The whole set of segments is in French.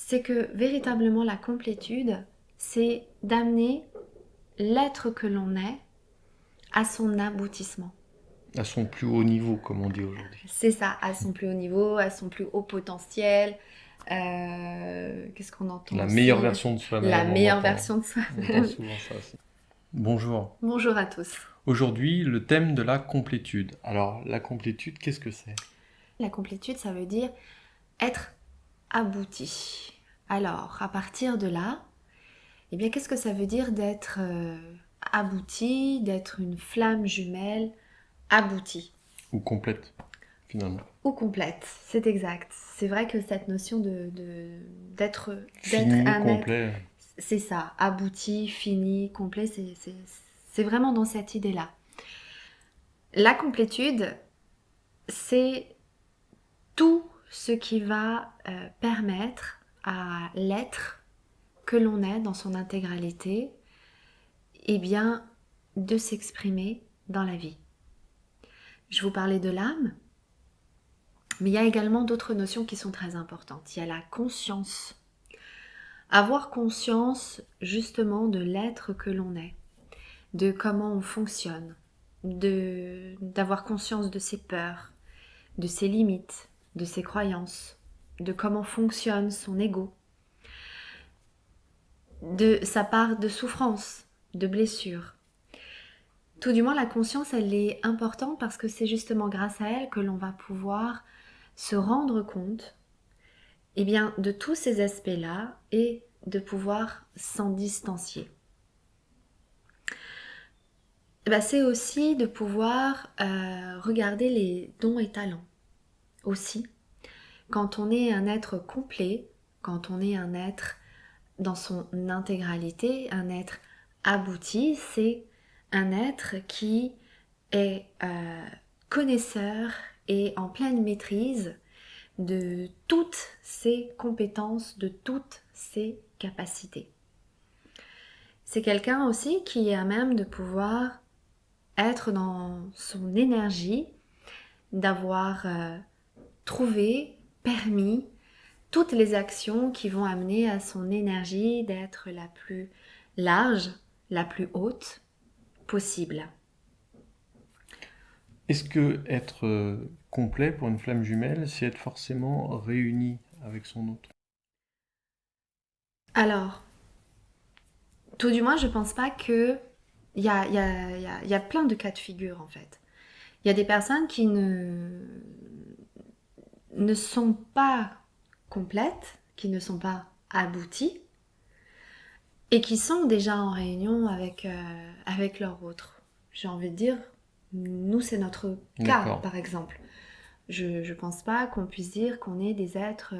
c'est que véritablement la complétude, c'est d'amener l'être que l'on est à son aboutissement. À son plus haut niveau, comme on dit aujourd'hui. C'est ça, à son plus haut niveau, à son plus haut potentiel. Qu'est-ce qu'on entend La meilleure aussi? version de La soi-même, meilleure version de on entend soi-même. souvent ça aussi. Bonjour. Bonjour à tous. Aujourd'hui, le thème de la complétude. Alors, la complétude, qu'est-ce que c'est? La complétude, ça veut dire être abouti. Alors, à partir de là, eh bien, qu'est-ce que ça veut dire d'être abouti, d'être une flamme jumelle aboutie Ou complète, finalement. ou complète? C'est exact. C'est vrai que cette notion d'être Fini, un être, complet. c'est ça, abouti, fini, complet, c'est vraiment dans cette idée-là. La complétude, c'est tout ce qui va permettre à l'être que l'on est dans son intégralité, eh bien, de s'exprimer dans la vie. Je vous parlais de l'âme, mais il y a également d'autres notions qui sont très importantes. Il y a la conscience. Avoir conscience justement de l'être que l'on est, de comment on fonctionne, d'avoir conscience de ses peurs, de ses limites, de ses croyances, de comment fonctionne son ego, de sa part de souffrance, de blessure. Tout du moins, la conscience, elle est importante parce que c'est justement grâce à elle que l'on va pouvoir se rendre compte eh bien, de tous ces aspects-là et de pouvoir s'en distancier. C'est aussi de pouvoir regarder les dons et talents aussi. Quand on est un être complet, quand on est un être dans son intégralité, un être abouti, c'est un être qui est connaisseur et en pleine maîtrise de toutes ses compétences, de toutes ses capacités. C'est quelqu'un aussi qui est à même de pouvoir être dans son énergie, d'avoir trouvé, permis toutes les actions qui vont amener à son énergie d'être la plus large, la plus haute possible. Est-ce que être complet pour une flamme jumelle, c'est être forcément réuni avec son autre? Alors, tout du moins, je pense pas que... Il y a plein de cas de figure en fait. Il y a des personnes qui ne sont pas complètes, qui ne sont pas abouties, et qui sont déjà en réunion avec leur autre. J'ai envie de dire, nous c'est notre cas D'accord. par exemple. Je ne pense pas qu'on puisse dire qu'on est des êtres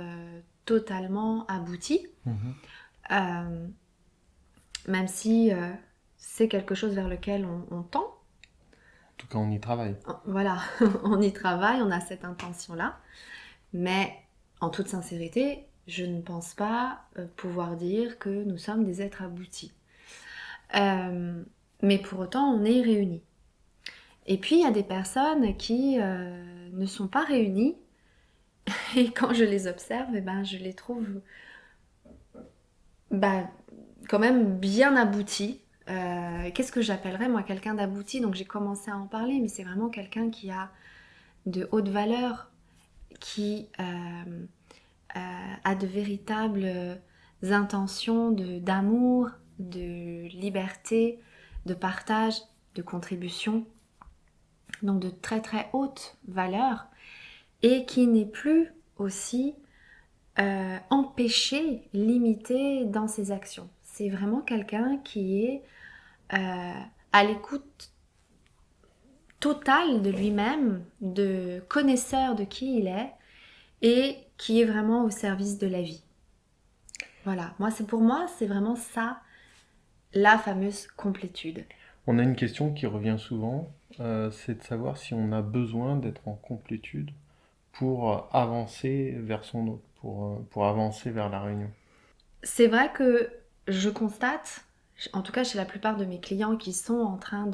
totalement aboutis, Mhm. euh, même si c'est quelque chose vers lequel on tend. En tout cas, on y travaille. Voilà, on y travaille, on a cette intention-là, mais en toute sincérité, je ne pense pas pouvoir dire que nous sommes des êtres aboutis. Euh, mais pour autant, on est réunis. Et puis, il y a des personnes qui ne sont pas réunies, et quand je les observe, eh ben, je les trouve bah, quand même bien abouties. Qu'est-ce que j'appellerais moi quelqu'un d'abouti? Donc j'ai commencé à en parler, mais c'est vraiment quelqu'un qui a de hautes valeurs, qui a de véritables intentions d'amour, de liberté, de partage, de contribution, donc de très très hautes valeurs, et qui n'est plus aussi empêché, limité dans ses actions. C'est vraiment quelqu'un qui est à l'écoute totale de lui-même, de connaisseur de qui il est, et qui est vraiment au service de la vie. Voilà, pour moi, c'est vraiment ça, la fameuse complétude. On a une question qui revient souvent, c'est de savoir si on a besoin d'être en complétude pour avancer vers son autre, pour avancer vers la réunion. C'est vrai que je constate, en tout cas chez la plupart de mes clients qui sont en train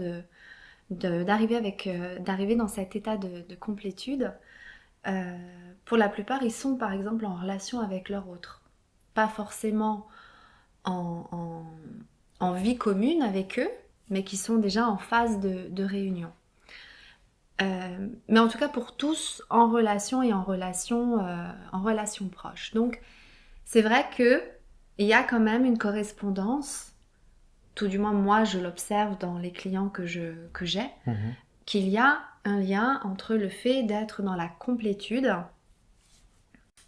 d'arriver dans cet état de complétude, pour la plupart, ils sont par exemple en relation avec leur autre. pas forcément en, en- en vie commune avec eux, mais qui sont déjà en phase de réunion. Mais en tout cas pour tous en relation et en relation proche. Donc c'est vrai que il y a quand même une correspondance, tout du moins moi je l'observe dans les clients que j'ai, Mhm. qu'il y a un lien entre le fait d'être dans la complétude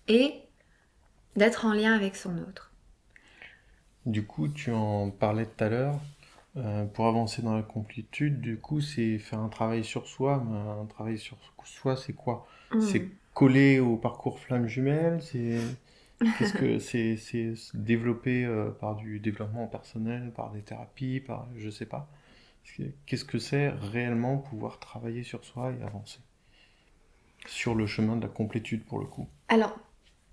et d'être en lien avec son autre. Du coup, tu en parlais tout à l'heure. Pour avancer dans la complétude, du coup, c'est faire un travail sur soi. Mais un travail sur soi, c'est quoi? C'est Hmm. coller au parcours flamme jumelle? Qu'est-ce que c'est développé par du développement personnel, par des thérapies, par je sais pas. Qu'est-ce que c'est réellement pouvoir travailler sur soi et avancer sur le chemin de la complétude pour le coup? Alors,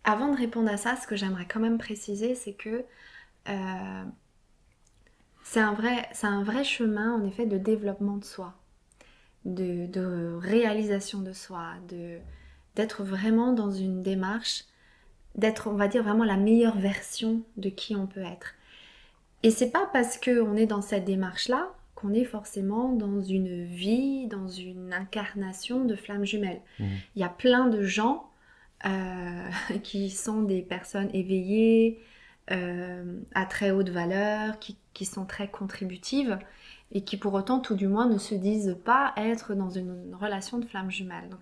avant de répondre à ça, ce que j'aimerais quand même préciser, c'est que euh, c'est un vrai chemin en effet de développement de soi, de réalisation de soi, d'être vraiment dans une démarche, d'être, on va dire, vraiment la meilleure version de qui on peut être. Et c'est pas parce qu'on est dans cette démarche-là qu'on est forcément dans une vie, dans une incarnation de flamme jumelle. Mhm. Il y a plein de gens qui sont des personnes éveillées, à très haute valeur, qui sont très contributives et qui pour autant, tout du moins, ne se disent pas être dans une relation de flamme jumelle. Donc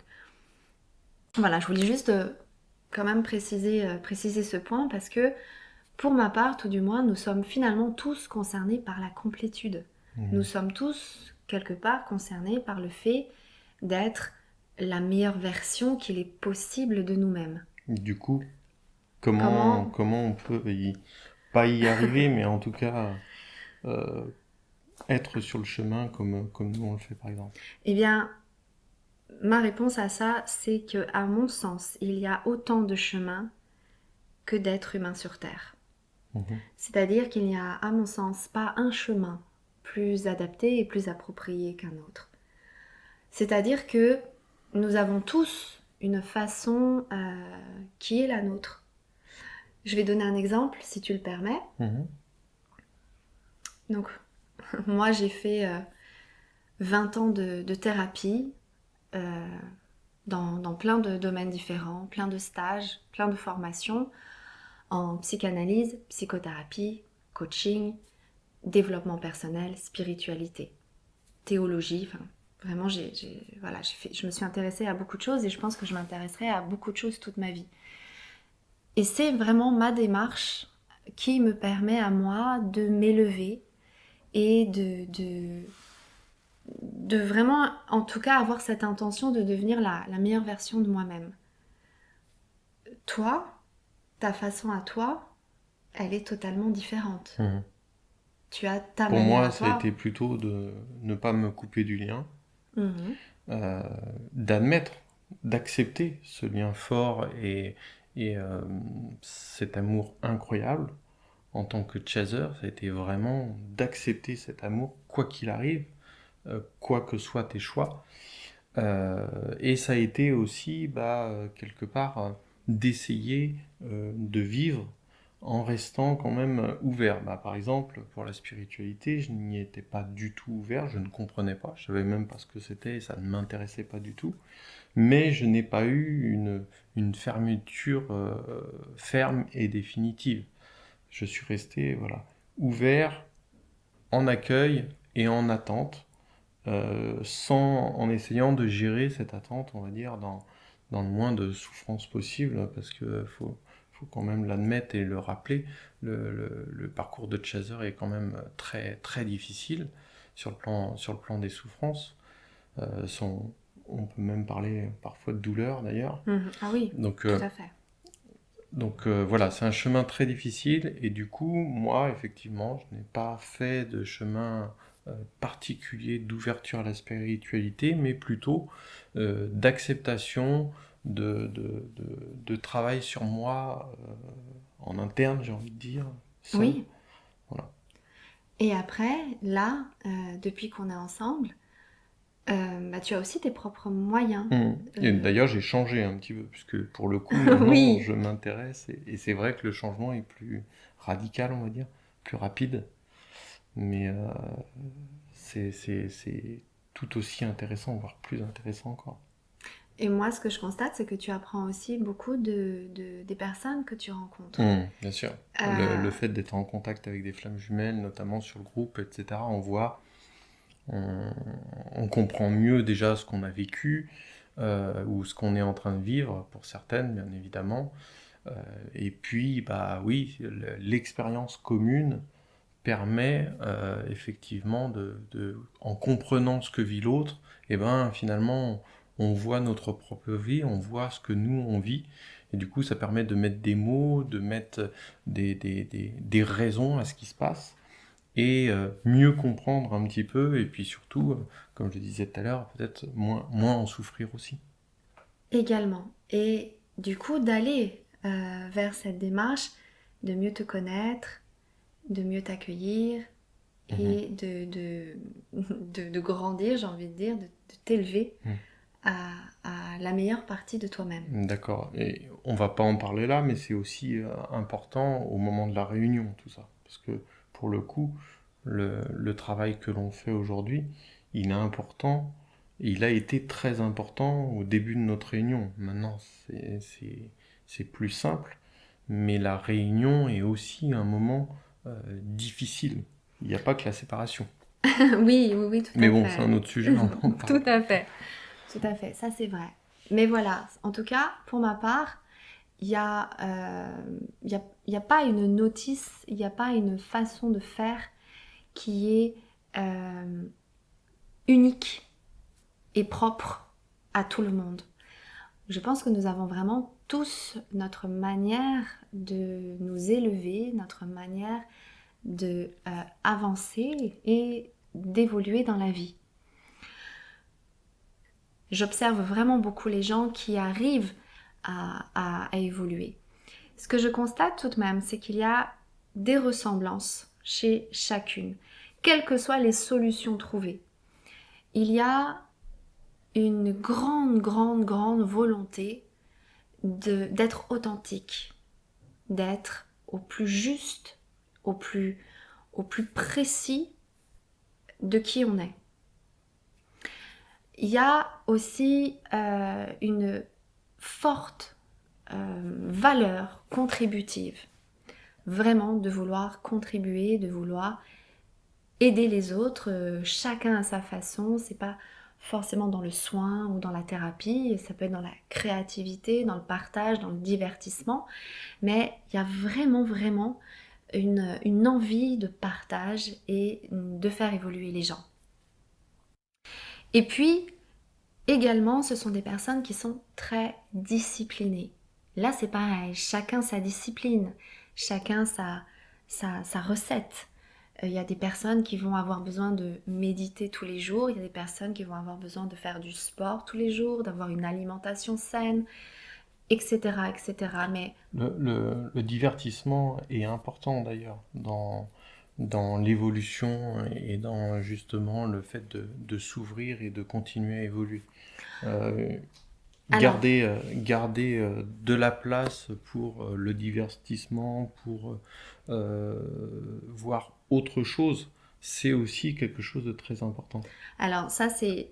voilà, je voulais juste quand même préciser ce point parce que pour ma part, tout du moins, nous sommes finalement tous concernés par la complétude. Nous Mhm. sommes tous, quelque part, concernés par le fait d'être la meilleure version qu'il est possible de nous-mêmes. Du coup, comment, Comment comment on peut pas y arriver, mais en tout cas euh, être sur le chemin comme nous on le fait par exemple. Eh bien, ma réponse à ça, c'est que, à mon sens, il y a autant de chemins que d'êtres humains sur Terre. Mhm. C'est-à-dire qu'il n'y a, à mon sens, pas un chemin plus adapté et plus approprié qu'un autre. C'est-à-dire que nous avons tous une façon qui est la nôtre. Je vais donner un exemple, si tu le permets. Mhm. Donc, moi, j'ai fait 20 ans de thérapie euh, dans plein de domaines différents, plein de stages, plein de formations en psychanalyse, psychothérapie, coaching, développement personnel, spiritualité, théologie. Enfin, vraiment, voilà, je me suis intéressée à beaucoup de choses et je pense que je m'intéresserai à beaucoup de choses toute ma vie. Et c'est vraiment ma démarche qui me permet à moi de m'élever et de vraiment, en tout cas, avoir cette intention de devenir la meilleure version de moi-même. Toi, ta façon à toi, elle est totalement différente. Mhm. Tu as ta Pour manière moi, à ça a été toi. plutôt de ne pas me couper du lien, Mhm. euh, d'admettre, d'accepter ce lien fort et cet amour incroyable. En tant que chaser, ça a été vraiment d'accepter cet amour, quoi qu'il arrive, quoi que soient tes choix. Et ça a été aussi, quelque part, d'essayer de vivre en restant quand même ouvert. Par exemple, pour la spiritualité, je n'y étais pas du tout ouvert, je ne comprenais pas, je savais même pas ce que c'était et ça ne m'intéressait pas du tout. Mais je n'ai pas eu une fermeture ferme et définitive. Je suis resté voilà, ouvert, en accueil et en attente en essayant de gérer cette attente, on va dire, dans le moins de souffrance possible, parce que faut quand même l'admettre et le rappeler, le parcours de chaser est quand même très, très difficile sur le plan des souffrances. On peut même parler parfois de douleur d'ailleurs. Mhm. Ah oui, Donc, tout à fait. voilà, c'est un chemin très difficile et du coup, moi, effectivement, je n'ai pas fait de chemin particulier d'ouverture à la spiritualité, mais plutôt d'acceptation, de travail sur moi en interne, j'ai envie de dire, seul. Oui. Voilà. Et après, là, depuis qu'on est ensemble, Tu as aussi tes propres moyens. Et d'ailleurs, j'ai changé un petit peu, puisque pour le coup, maintenant, Oui. je m'intéresse, et c'est vrai que le changement est plus radical, on va dire, plus rapide, mais c'est tout aussi intéressant, voire plus intéressant encore. Et moi, ce que je constate, c'est que tu apprends aussi beaucoup des personnes que tu rencontres. Bien sûr. Euh, Le fait d'être en contact avec des flammes jumelles, notamment sur le groupe, etc., on, on comprend mieux déjà ce qu'on a vécu, ou ce qu'on est en train de vivre, pour certaines, bien évidemment. Et puis, bah oui, l'expérience commune permet effectivement en comprenant ce que vit l'autre, et ben finalement, on voit notre propre vie, on voit ce que nous on vit, et du coup, ça permet de mettre des mots, de mettre des raisons à ce qui se passe, et mieux comprendre un petit peu, et puis surtout, comme je le disais tout à l'heure, peut-être moins en souffrir aussi. Également. Et du coup, d'aller vers cette démarche de mieux te connaître, de mieux t'accueillir Mhm. et de grandir, j'ai envie de dire, de t'élever Mhm. à la meilleure partie de toi-même. D'accord. Et on va pas en parler là, mais c'est aussi important au moment de la réunion, tout ça. Parce que pour le coup, le travail que l'on fait aujourd'hui, il est important. Il a été très important au début de notre réunion. Maintenant, c'est plus simple, mais la réunion est aussi un moment difficile. Il n'y a pas que la séparation. Oui, oui, oui, tout Mais à bon, c'est fait. un autre sujet, on en Tout parlera. à fait. Tout à fait, ça c'est vrai. Mais voilà, en tout cas, pour ma part, il y a, il y a pas une notice, il n'y a pas une façon de faire qui est euh, unique et propre à tout le monde. Je pense que nous avons vraiment tous notre manière de nous élever, notre manière de avancer et d'évoluer dans la vie. J'observe vraiment beaucoup les gens qui arrivent à évoluer. Ce que je constate tout de même, c'est qu'il y a des ressemblances chez chacune, quelles que soient les solutions trouvées. Il y a une grande, grande, grande volonté d'être authentique, d'être au plus juste, au plus, au plus précis de qui on est. Il y a aussi une forte valeur contributive, vraiment de vouloir contribuer, de vouloir aider les autres, chacun à sa façon. C'est pas forcément dans le soin ou dans la thérapie, ça peut être dans la créativité, dans le partage, dans le divertissement, mais il y a vraiment, vraiment une envie de partage et de faire évoluer les gens. Et puis, également, ce sont des personnes qui sont très disciplinées. Là, c'est pareil, chacun sa discipline, chacun sa recette. Il y a des personnes qui vont avoir besoin de méditer tous les jours, il y a des personnes qui vont avoir besoin de faire du sport tous les jours, d'avoir une alimentation saine, etc., etc. Mais Le divertissement est important d'ailleurs dans l'évolution et dans justement le fait de s'ouvrir et de continuer à évoluer. Euh, alors, garder de la place pour le divertissement, pour voir autre chose, c'est aussi quelque chose de très important. alors ça c'est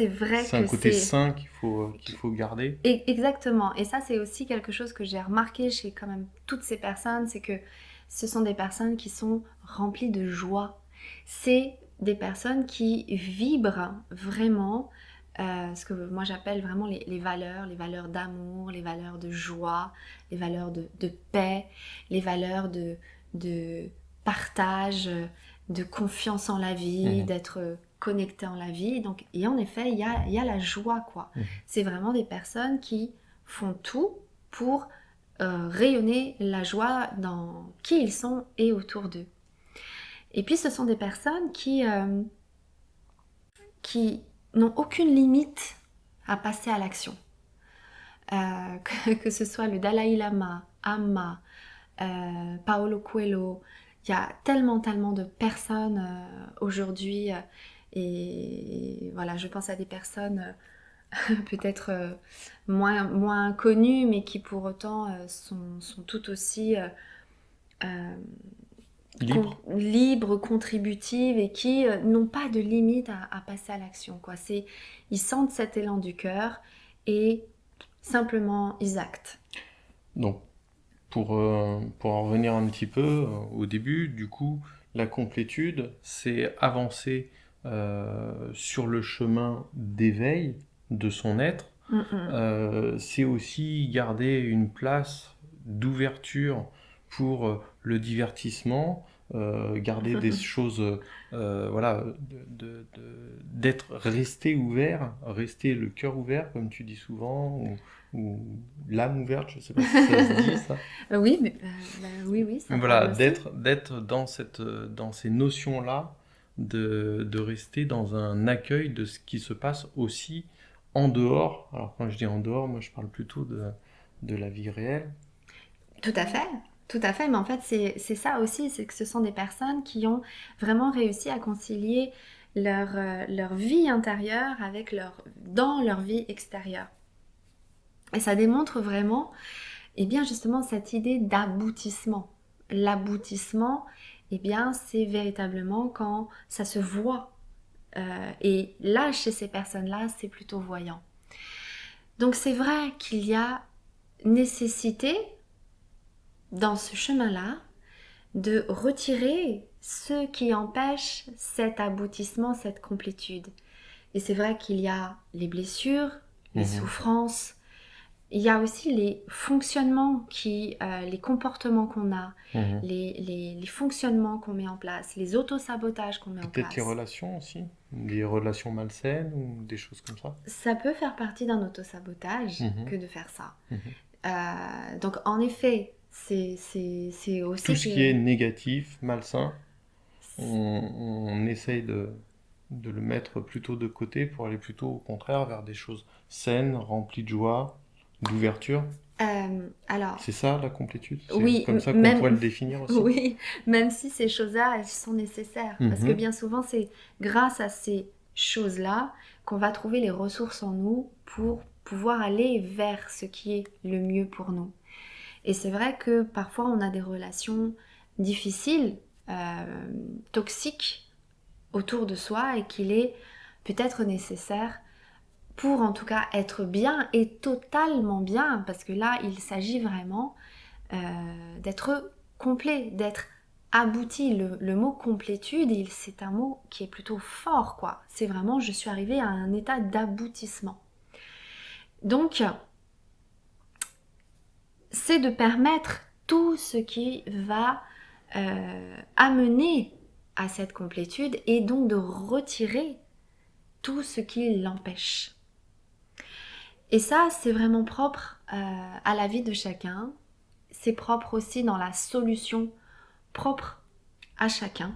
vrai C'est un que côté c'est sain qu'il faut garder. exactement. Et ça c'est aussi quelque chose que j'ai remarqué chez quand même toutes ces personnes, c'est que ce sont des personnes qui sont remplies de joie. C'est des personnes qui vibrent vraiment ce que moi j'appelle vraiment les valeurs d'amour, les valeurs de joie, les valeurs de paix, les valeurs de partage, de confiance en la vie, Mhm. d'être connecté en la vie. Donc, et en effet, il y a la joie, quoi. Mhm. C'est vraiment des personnes qui font tout pour rayonner la joie dans qui ils sont et autour d'eux. Et puis, ce sont des personnes qui n'ont aucune limite à passer à l'action. Que ce soit le Dalai Lama, Amma, Paolo Coelho, il y a tellement, tellement de personnes aujourd'hui Et voilà, je pense à des personnes peut-être moins connues, mais qui pour autant sont tout aussi libres, contributives et qui n'ont pas de limite à passer à l'action, quoi. Ils sentent cet élan du cœur et simplement ils actent. Donc, pour en revenir un petit peu au début, du coup, la complétude, c'est avancer sur le chemin d'éveil de son être. C'est aussi garder une place d'ouverture pour le divertissement, garder des choses, voilà, d'être resté ouvert, rester le cœur ouvert, comme tu dis souvent, ou l'âme ouverte, je sais pas si ça se dit ça. Oui, mais, oui, ça Voilà, parle aussi. d'être dans ces notions-là, de rester dans un accueil de ce qui se passe aussi en dehors. Alors quand je dis en dehors, moi je parle plutôt de la vie réelle. Tout à fait, tout à fait. Mais en fait, c'est ça aussi, c'est que ce sont des personnes qui ont vraiment réussi à concilier leur vie intérieure avec dans leur vie extérieure. Et ça démontre vraiment, eh bien, justement, cette idée d'aboutissement. L'aboutissement, eh bien, c'est véritablement quand ça se voit. Et là, chez ces personnes-là, c'est plutôt voyant. Donc, c'est vrai qu'il y a nécessité, dans ce chemin-là, de retirer ce qui empêche cet aboutissement, cette complétude. Et c'est vrai qu'il y a les blessures, les souffrances, il y a aussi les fonctionnements, les comportements qu'on a, les fonctionnements qu'on met en place, les autosabotages qu'on met en Peut-être les place. relations aussi, des relations malsaines ou des choses comme ça. Ça peut faire partie d'un autosabotage que de faire ça. Mhm. Donc en effet, c'est aussi Tout ce qui que... est négatif, malsain, on essaye de le mettre plutôt de côté pour aller plutôt au contraire vers des choses saines, remplies de joie, d'ouverture. Alors, C'est ça la complétude? C'est oui, comme ça qu'on pourrait le même, définir aussi? oui, même si ces choses-là, elles sont nécessaires. Parce que bien souvent, c'est grâce à ces choses-là qu'on va trouver les ressources en nous pour pouvoir aller vers ce qui est le mieux pour nous. Et c'est vrai que parfois, on a des relations difficiles, toxiques autour de soi et qu'il est peut-être nécessaire pour en tout cas être bien et totalement bien, parce que là, il s'agit vraiment d'être complet, d'être abouti. Le mot complétude, c'est un mot qui est plutôt fort, quoi. C'est vraiment, je suis arrivée à un état d'aboutissement. Donc, c'est de permettre tout ce qui va amener à cette complétude et donc de retirer tout ce qui l'empêche. Et ça, c'est vraiment propre à la vie de chacun. C'est propre aussi dans la solution propre à chacun.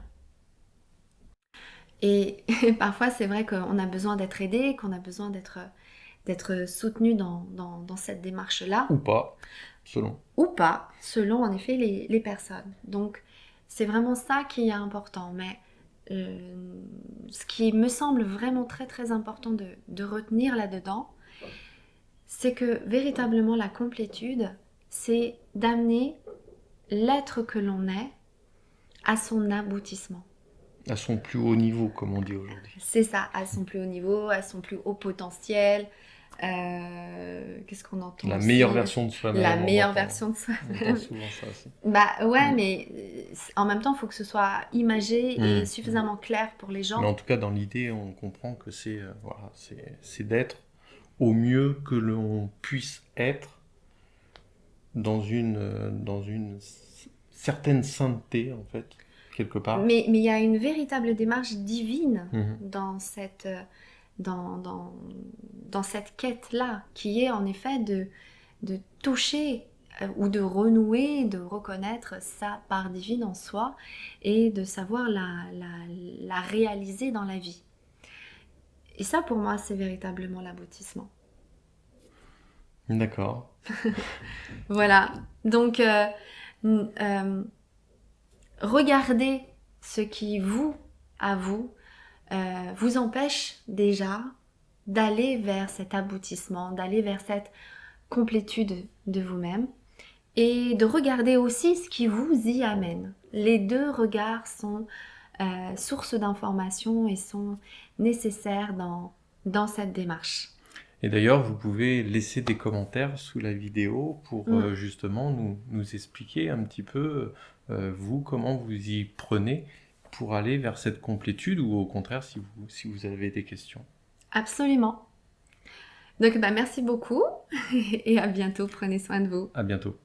Et parfois, c'est vrai qu'on a besoin d'être aidé, qu'on a besoin d'être soutenu dans cette démarche-là. Ou pas, selon. Ou pas, selon en effet les personnes. Donc, c'est vraiment ça qui est important. Mais ce qui me semble vraiment très très important de retenir là-dedans, c'est que véritablement la complétude, c'est d'amener l'être que l'on est à son aboutissement. À son plus haut niveau, comme on dit aujourd'hui. C'est ça, à son plus haut niveau, à son plus haut potentiel. Qu'est-ce qu'on entend La aussi? meilleure version de soi-même. La meilleure on version de entend soi-même. souvent ça aussi. Bah ouais, mais en même temps, il faut que ce soit imagé et suffisamment clair pour les Mais gens. en tout cas, dans l'idée, on comprend que voilà, c'est d'être au mieux que l'on puisse être dans une certaine sainteté, en fait, quelque part. Mais il y a une véritable démarche divine Mhm. dans dans cette quête-là, qui est en effet de toucher ou de renouer, de reconnaître sa part divine en soi et de savoir la réaliser dans la vie. Et ça, pour moi, c'est véritablement l'aboutissement. D'accord. Voilà. Donc, regardez ce qui à vous, vous empêche déjà d'aller vers cet aboutissement, d'aller vers cette complétude de vous-même et de regarder aussi ce qui vous y amène. Les deux regards sont source d'informations et sont nécessaires dans cette démarche. Et d'ailleurs, vous pouvez laisser des commentaires sous la vidéo pour justement nous expliquer un petit peu, vous, comment vous y prenez pour aller vers cette complétude ou au contraire si vous avez des questions. Absolument. Donc merci beaucoup et à bientôt. Prenez soin de vous. À bientôt.